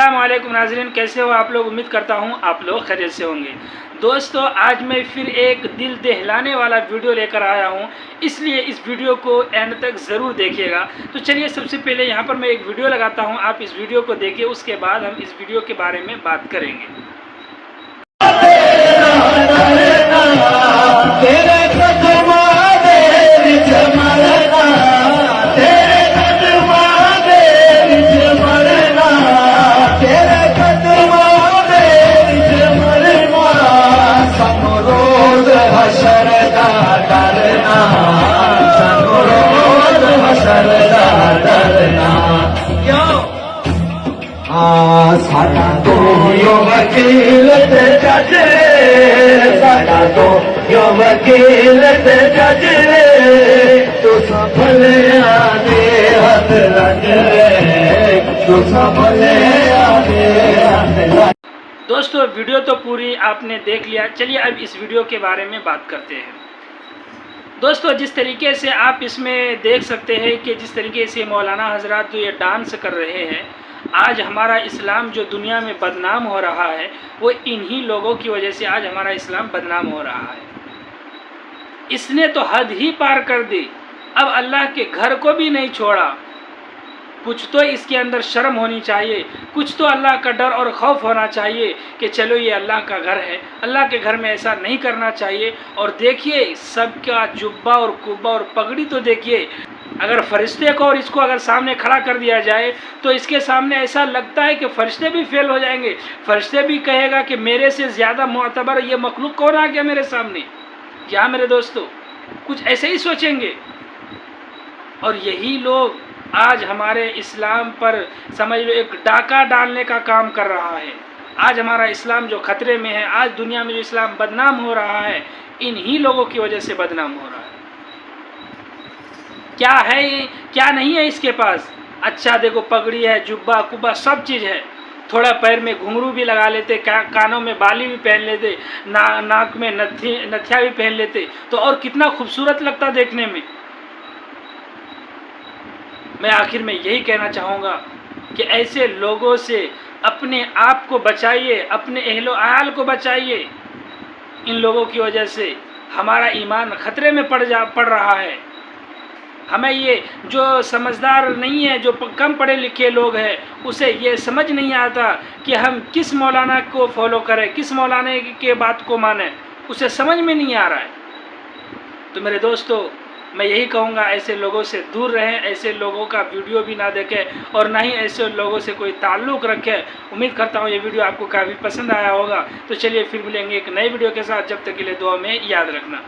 अस्सलाम वालेकुम नाज़रीन, कैसे हो आप लोग। उम्मीद करता हूँ आप लोग खैरियत से होंगे। दोस्तों, आज मैं फिर एक दिल दहलाने वाला वीडियो लेकर आया हूँ, इसलिए इस वीडियो को एंड तक ज़रूर देखिएगा। तो चलिए, सबसे पहले यहाँ पर मैं एक वीडियो लगाता हूँ, आप इस वीडियो को देखिए, उसके बाद हम इस वीडियो के बारे में बात करेंगे। साडा तो यो वकील ते जज रे, साडा तो यो वकील ते जज रे, तुसां भलेआं दे हथ लग रे, तुसां भलेआं दे हथ लग। दोस्तों, वीडियो तो पूरी आपने देख लिया, चलिए अब इस वीडियो के बारे में बात करते हैं। दोस्तों, जिस तरीके से आप इसमें देख सकते हैं कि जिस तरीके से मौलाना हजरात जो ये डांस कर रहे हैं, आज हमारा इस्लाम जो दुनिया में बदनाम हो रहा है, वो इन्हीं लोगों की वजह से आज हमारा इस्लाम बदनाम हो रहा है। इसने तो हद ही पार कर दी, अब अल्लाह के घर को भी नहीं छोड़ा। कुछ तो इसके अंदर शर्म होनी चाहिए, कुछ तो अल्लाह का डर और खौफ होना चाहिए कि चलो ये अल्लाह का घर है, अल्लाह के घर में ऐसा नहीं करना चाहिए। और देखिए, सबका जुब्बा और कुब्बा और पगड़ी तो देखिए, अगर फरिश्ते को और इसको अगर सामने खड़ा कर दिया जाए तो इसके सामने ऐसा लगता है कि फरिश्ते भी फेल हो जाएंगे। फरिश्ते भी कहेगा कि मेरे से ज़्यादा मोतबर ये मखलूक कौन आ गया मेरे सामने। क्या मेरे दोस्तों, कुछ ऐसे ही सोचेंगे। और यही लोग आज हमारे इस्लाम पर समझ लो एक डाका डालने का काम कर रहा है। आज हमारा इस्लाम जो खतरे में है, आज दुनिया में जो इस्लाम बदनाम हो रहा है, इन्हीं लोगों की वजह से बदनाम हो रहा है। क्या है क्या नहीं है इसके पास। अच्छा देखो, पगड़ी है, जुब्बा कुब्बा सब चीज़ है, थोड़ा पैर में घुंघरू भी लगा लेते, कानों में बाली भी पहन लेते, नाक में नथिया भी पहन लेते, तो और कितना खूबसूरत लगता देखने में। मैं आखिर में यही कहना चाहूँगा कि ऐसे लोगों से अपने आप को बचाइए, अपने अहलो आयाल को बचाइए। इन लोगों की वजह से हमारा ईमान खतरे में पड़ रहा है। हमें ये जो समझदार नहीं है, जो कम पढ़े लिखे लोग हैं, उसे ये समझ नहीं आता कि हम किस मौलाना को फॉलो करें, किस मौलाना के बात को माने, उसे समझ में नहीं आ रहा है। तो मेरे दोस्तों, मैं यही कहूँगा, ऐसे लोगों से दूर रहें, ऐसे लोगों का वीडियो भी ना देखें और ना ही ऐसे लोगों से कोई ताल्लुक़ रखें। उम्मीद करता हूँ ये वीडियो आपको काफ़ी पसंद आया होगा। तो चलिए फिर मिलेंगे एक नए वीडियो के साथ, जब तक के लिए दुआ में याद रखना।